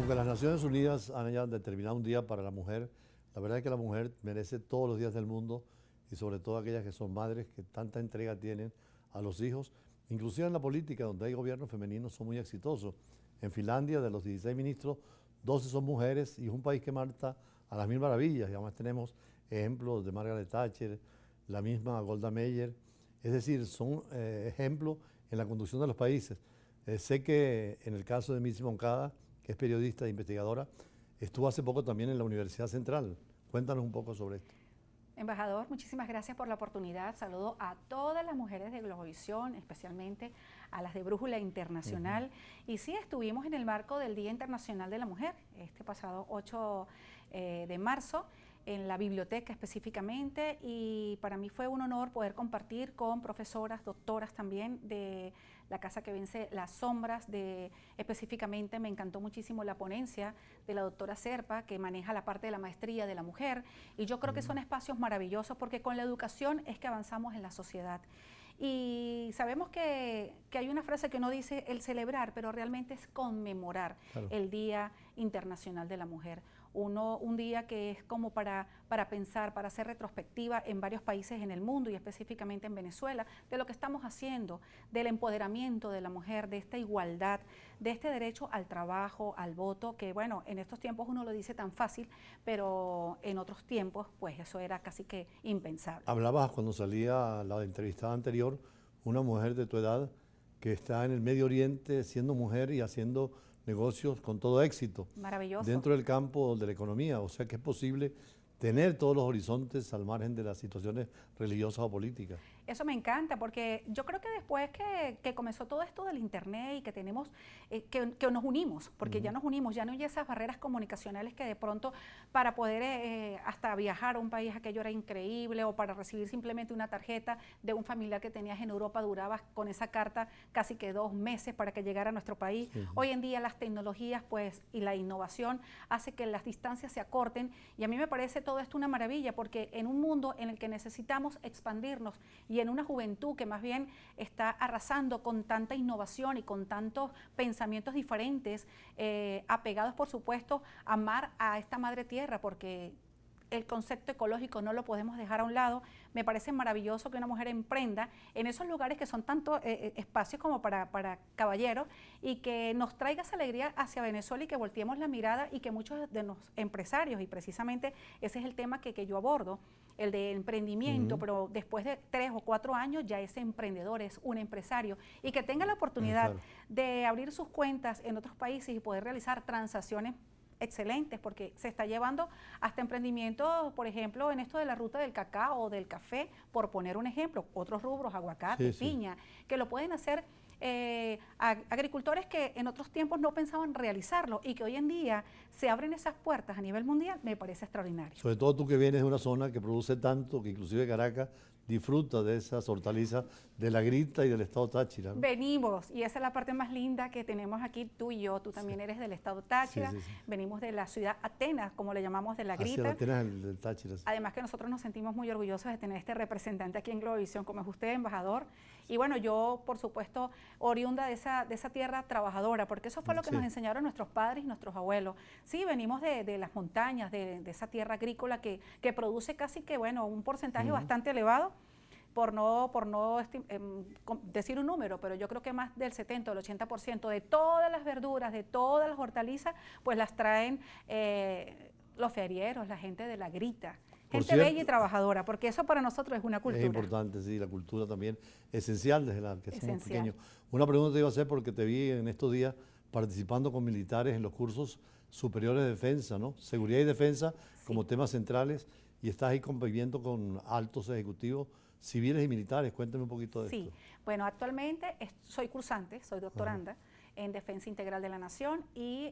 Aunque las Naciones Unidas han ya determinado un día para la mujer, la verdad es que la mujer merece todos los días del mundo y sobre todo aquellas que son madres que tanta entrega tienen a los hijos, inclusive en la política donde hay gobiernos femeninos son muy exitosos. En Finlandia de los 16 ministros, 12 son mujeres y es un país que marcha a las mil maravillas y además tenemos ejemplos de Margaret Thatcher, la misma Golda Meir, es decir, son ejemplos en la conducción de los países. Sé que en el caso de Missy Moncada, que es periodista e investigadora, estuvo hace poco también en la Universidad Central. Cuéntanos un poco sobre esto. Embajador, muchísimas gracias por la oportunidad. Saludo a todas las mujeres de Globovisión, especialmente a las de Brújula Internacional. Y sí, estuvimos en el marco del Día Internacional de la Mujer, este pasado 8 de marzo, en la biblioteca específicamente, y para mí fue un honor poder compartir con profesoras, doctoras también de la Casa que Vence las Sombras, específicamente me encantó muchísimo la ponencia de la doctora Serpa, que maneja la parte de la maestría de la mujer, y yo creo que son espacios maravillosos porque con la educación es que avanzamos en la sociedad. Y sabemos que hay una frase que no dice el celebrar, pero realmente es conmemorar el Día Internacional de la Mujer. Un día que es como para pensar, para hacer retrospectiva en varios países en el mundo y específicamente en Venezuela, de lo que estamos haciendo, del empoderamiento de la mujer, de esta igualdad, de este derecho al trabajo, al voto, que bueno, en estos tiempos uno lo dice tan fácil, pero en otros tiempos pues eso era casi que impensable. Hablabas cuando salía la entrevistada anterior, una mujer de tu edad que está en el Medio Oriente siendo mujer y haciendo negocios con todo éxito. Maravilloso. Dentro del campo de la economía, o sea que es posible tener todos los horizontes al margen de las situaciones religiosas o políticas. Eso me encanta porque yo creo que después que comenzó todo esto del internet y que tenemos, que nos unimos, porque ya nos unimos, ya no hay esas barreras comunicacionales que de pronto para poder hasta viajar a un país aquello era increíble o para recibir simplemente una tarjeta de un familiar que tenías en Europa duraba con esa carta casi que 2 meses para que llegara a nuestro país. Hoy en día las tecnologías pues y la innovación hace que las distancias se acorten y a mí me parece todo esto una maravilla porque en un mundo en el que necesitamos expandirnos y en una juventud que más bien está arrasando con tanta innovación y con tantos pensamientos diferentes, apegados por supuesto a amar a esta madre tierra, porque el concepto ecológico no lo podemos dejar a un lado. Me parece maravilloso que una mujer emprenda en esos lugares que son tanto espacios como para caballeros y que nos traiga esa alegría hacia Venezuela y que volteemos la mirada y que muchos de los empresarios, y precisamente ese es el tema que yo abordo, el de emprendimiento, pero después de 3 o 4 años ya ese emprendedor es un empresario y que tenga la oportunidad de abrir sus cuentas en otros países y poder realizar transacciones excelentes, porque se está llevando hasta emprendimientos, por ejemplo, en esto de la ruta del cacao o del café, por poner un ejemplo, otros rubros, aguacate, piña, que lo pueden hacer agricultores que en otros tiempos no pensaban realizarlo y que hoy en día se abren esas puertas a nivel mundial, me parece extraordinario. Sobre todo tú que vienes de una zona que produce tanto, que inclusive Caracas disfruta de esas hortalizas de la Grita y del estado Táchira, ¿no? Venimos, y esa es la parte más linda que tenemos aquí tú y yo, tú también eres del estado Táchira, venimos de la ciudad Atenas, como le llamamos, de la Grita. Atenas del Táchira. Además que nosotros nos sentimos muy orgullosos de tener este representante aquí en Globovisión, como es usted, embajador. Y bueno, yo, por supuesto, oriunda de esa tierra trabajadora, porque eso fue lo que nos enseñaron nuestros padres y nuestros abuelos. Sí, venimos de las montañas, de esa tierra agrícola que produce casi que, bueno, un porcentaje bastante elevado, por no decir un número, pero yo creo que más del 70 o el 80% de todas las verduras, de todas las hortalizas, pues las traen los ferieros, la gente de la Grita, gente bella y trabajadora, porque eso para nosotros es una cultura. Es importante, sí, la cultura también, esencial desde la que somos pequeños. Una pregunta te iba a hacer porque te vi en estos días participando con militares en los cursos superiores de defensa, ¿no? Seguridad y defensa como temas centrales, y estás ahí conviviendo con altos ejecutivos civiles y militares. Cuéntame un poquito de esto. Sí, bueno, actualmente soy cursante, soy doctoranda en Defensa Integral de la Nación y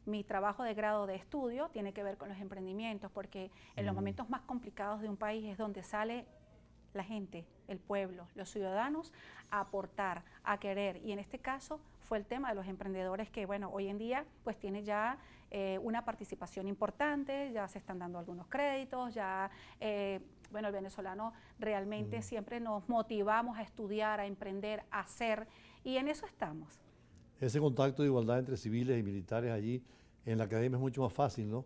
mi trabajo de grado de estudio tiene que ver con los emprendimientos, porque en los momentos más complicados de un país es donde sale la gente, el pueblo, los ciudadanos a aportar, a querer, y en este caso fue el tema de los emprendedores que, bueno, hoy en día pues tiene ya una participación importante, ya se están dando algunos créditos, ya, bueno, el venezolano realmente siempre nos motivamos a estudiar, a emprender, a hacer, y en eso estamos. Ese contacto de igualdad entre civiles y militares allí en la academia es mucho más fácil, ¿no?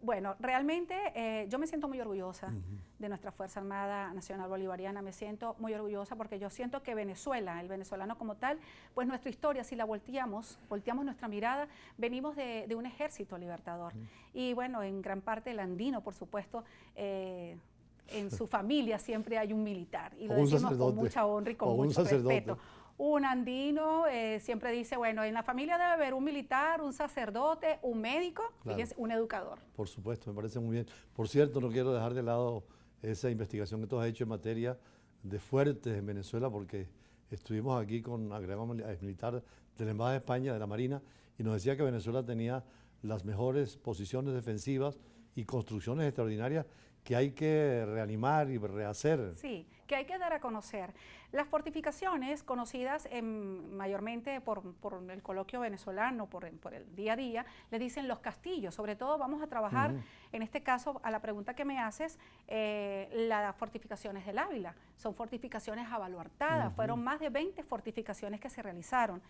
Bueno, realmente yo me siento muy orgullosa de nuestra Fuerza Armada Nacional Bolivariana, me siento muy orgullosa porque yo siento que Venezuela, el venezolano como tal, pues nuestra historia, si la volteamos nuestra mirada, venimos de un ejército libertador. Y bueno, en gran parte el andino, por supuesto, en su familia siempre hay un militar, y lo decimos con mucha honra y con mucho respeto. Un andino siempre dice, bueno, en la familia debe haber un militar, un sacerdote, un médico, claro, fíjense, un educador. Por supuesto, me parece muy bien. Por cierto, no quiero dejar de lado esa investigación que tú has hecho en materia de fuertes en Venezuela, porque estuvimos aquí con agregado militar de la Embajada de España, de la Marina, y nos decía que Venezuela tenía las mejores posiciones defensivas y construcciones extraordinarias que hay que reanimar y rehacer. Sí, que hay que dar a conocer. Las fortificaciones, conocidas mayormente por el coloquio venezolano, por el día a día, le dicen los castillos. Sobre todo vamos a trabajar, en este caso, a la pregunta que me haces, las fortificaciones del Ávila. Son fortificaciones abaluartadas, fueron más de 20 fortificaciones que se realizaron.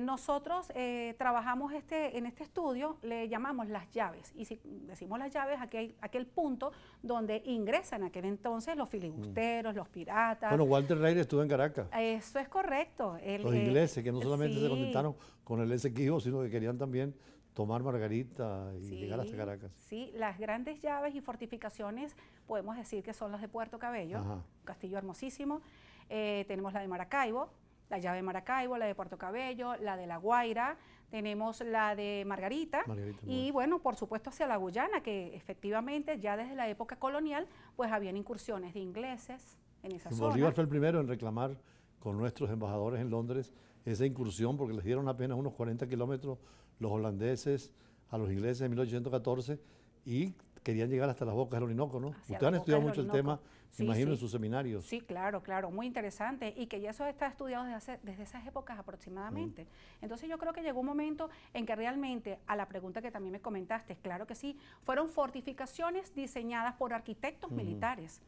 Nosotros trabajamos en este estudio, le llamamos las llaves, y si decimos las llaves, aquel punto donde ingresan en aquel entonces los filibusteros, los piratas. Bueno, Walter Reilly estuvo en Caracas. Eso es correcto. Los ingleses, que no solamente se contentaron con el Esequibo, sino que querían también tomar Margarita y llegar hasta Caracas. Sí, las grandes llaves y fortificaciones podemos decir que son las de Puerto Cabello, un castillo hermosísimo. Tenemos la de Maracaibo, la llave de Maracaibo, la de Puerto Cabello, la de La Guaira, tenemos la de Margarita y bueno, por supuesto hacia la Guyana, que efectivamente ya desde la época colonial pues habían incursiones de ingleses en esa zona. Bolívar fue el primero en reclamar con nuestros embajadores en Londres esa incursión, porque les dieron apenas unos 40 kilómetros los holandeses a los ingleses en 1814 y querían llegar hasta las bocas del Orinoco, ¿no? Ustedes han estudiado mucho el tema, me imagino, en sus seminarios. Sí, claro, muy interesante, y que ya eso está estudiado desde esas épocas aproximadamente. Entonces yo creo que llegó un momento en que realmente, a la pregunta que también me comentaste, claro que sí, fueron fortificaciones diseñadas por arquitectos militares,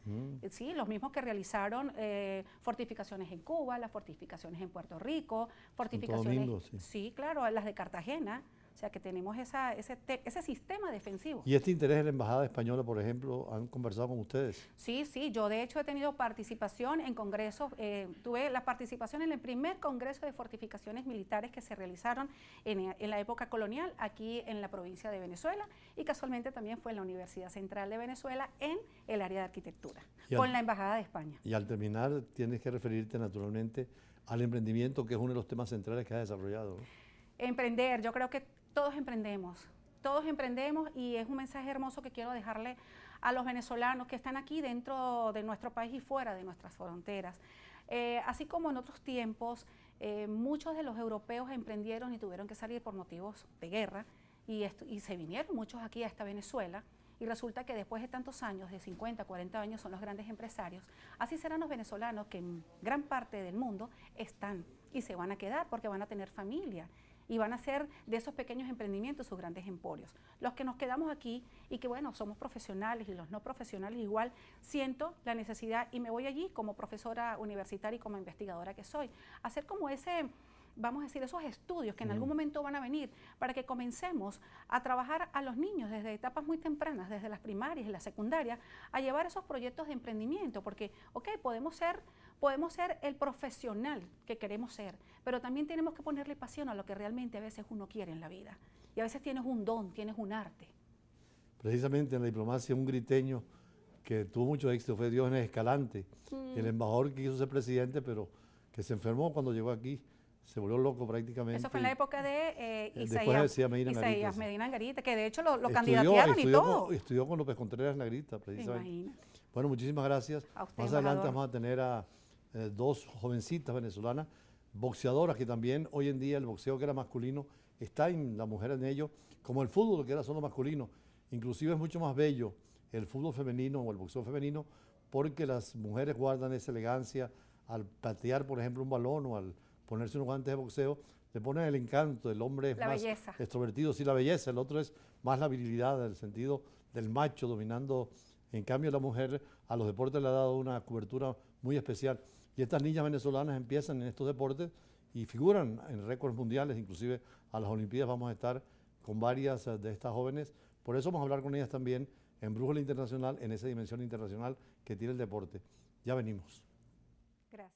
sí, los mismos que realizaron fortificaciones en Cuba, las fortificaciones en Puerto Rico, fortificaciones, Domingo, sí, claro, las de Cartagena. O sea, que tenemos ese sistema defensivo. ¿Y este interés de la Embajada Española, por ejemplo, han conversado con ustedes? Sí, yo de hecho he tenido participación en congresos, tuve la participación en el primer congreso de fortificaciones militares que se realizaron en la época colonial aquí en la provincia de Venezuela, y casualmente también fue en la Universidad Central de Venezuela en el área de arquitectura, con la Embajada de España. Y al terminar tienes que referirte naturalmente al emprendimiento, que es uno de los temas centrales que has desarrollado, ¿no? Emprender, yo creo que todos emprendemos y es un mensaje hermoso que quiero dejarle a los venezolanos que están aquí dentro de nuestro país y fuera de nuestras fronteras. Así como en otros tiempos, muchos de los europeos emprendieron y tuvieron que salir por motivos de guerra y se vinieron muchos aquí a esta Venezuela. Y resulta que después de tantos años, de 50, 40 años, son los grandes empresarios. Así serán los venezolanos que en gran parte del mundo están y se van a quedar porque van a tener familia y van a hacer de esos pequeños emprendimientos sus grandes emporios. Los que nos quedamos aquí y que bueno, somos profesionales y los no profesionales igual, siento la necesidad y me voy allí como profesora universitaria y como investigadora que soy, hacer como vamos a decir, esos estudios que en algún momento van a venir para que comencemos a trabajar a los niños desde etapas muy tempranas, desde las primarias y las secundarias, a llevar esos proyectos de emprendimiento, porque, ok, podemos ser el profesional que queremos ser, pero también tenemos que ponerle pasión a lo que realmente a veces uno quiere en la vida. Y a veces tienes un don, tienes un arte. Precisamente en la diplomacia, un griteño que tuvo mucho éxito fue Diógenes Escalante, el embajador que quiso ser presidente, pero que se enfermó cuando llegó aquí. Se volvió loco prácticamente. Eso fue en la época de Isaías Medina Angarita, que de hecho lo candidatearon y todo. Estudió con López Contreras Angarita, precisamente. Imagínate. Bueno, muchísimas gracias. A usted, más adelante vamos a tener a dos jovencitas venezolanas, boxeadoras, que también hoy en día el boxeo que era masculino está en la mujer en ello, como el fútbol que era solo masculino. Inclusive es mucho más bello el fútbol femenino o el boxeo femenino, porque las mujeres guardan esa elegancia al patear, por ejemplo, un balón o al ponerse unos guantes de boxeo, le ponen el encanto. El hombre es más extrovertido, sí, la belleza. El otro es más la virilidad, en el sentido del macho dominando. En cambio, la mujer a los deportes le ha dado una cobertura muy especial. Y estas niñas venezolanas empiezan en estos deportes y figuran en récords mundiales, inclusive a las Olimpiadas vamos a estar con varias de estas jóvenes. Por eso vamos a hablar con ellas también en Brújula Internacional, en esa dimensión internacional que tiene el deporte. Ya venimos. Gracias.